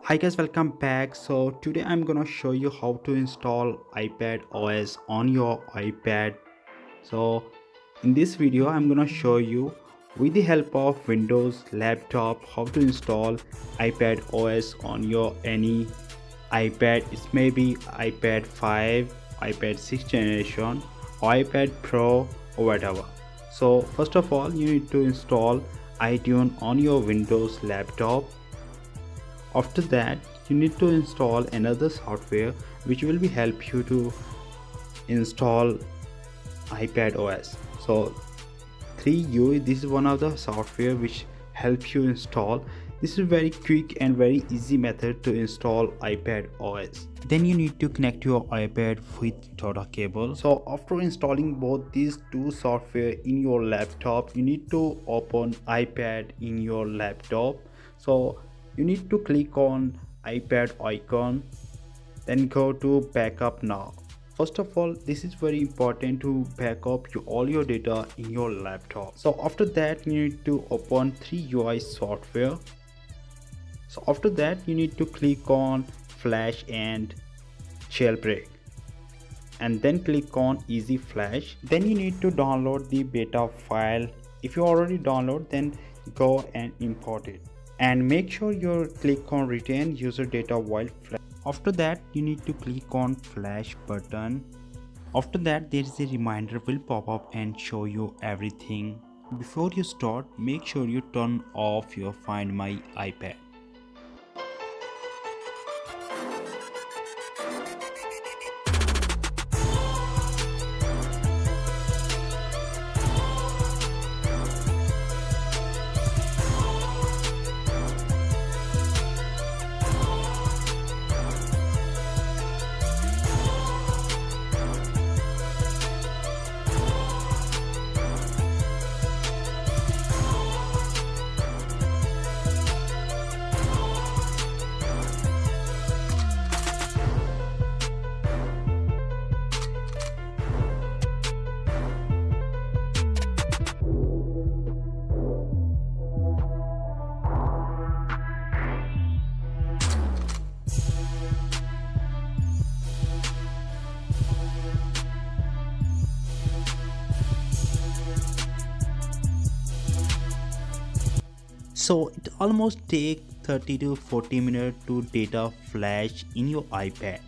Hi guys, welcome back. So today I'm gonna show you how to install iPadOs on your iPad. So in this video I'm gonna show you with the help of Windows laptop how to install iPadOs on your any iPad. It may be iPad 5, iPad 6 generation or iPad Pro or whatever. So first of all you need to install iTunes on your Windows laptop. After that you need to install another software which will be help you to install iPadOs. So 3U, this is one of the software which helps you install. This is very quick and very easy method to install iPadOs. Then you need to connect your iPad with data cable. So after installing both these two software in your laptop, you need to open iPad in your laptop. So you need to click on iPad icon, then go to backup now. First of all, this is very important to back up all your data in your laptop. So after that you need to open 3UI software. So after that you need to click on flash and jailbreak, and then click on easy flash. Then you need to download the beta file. If you already download, then go and import it, and make sure you click on retain user data while flash. After that you need to click on flash button. After that there is a reminder will pop up and show you everything. Before you start, make sure you turn off your Find My iPad. So it almost take 30 to 40 minutes to data flash in your iPad.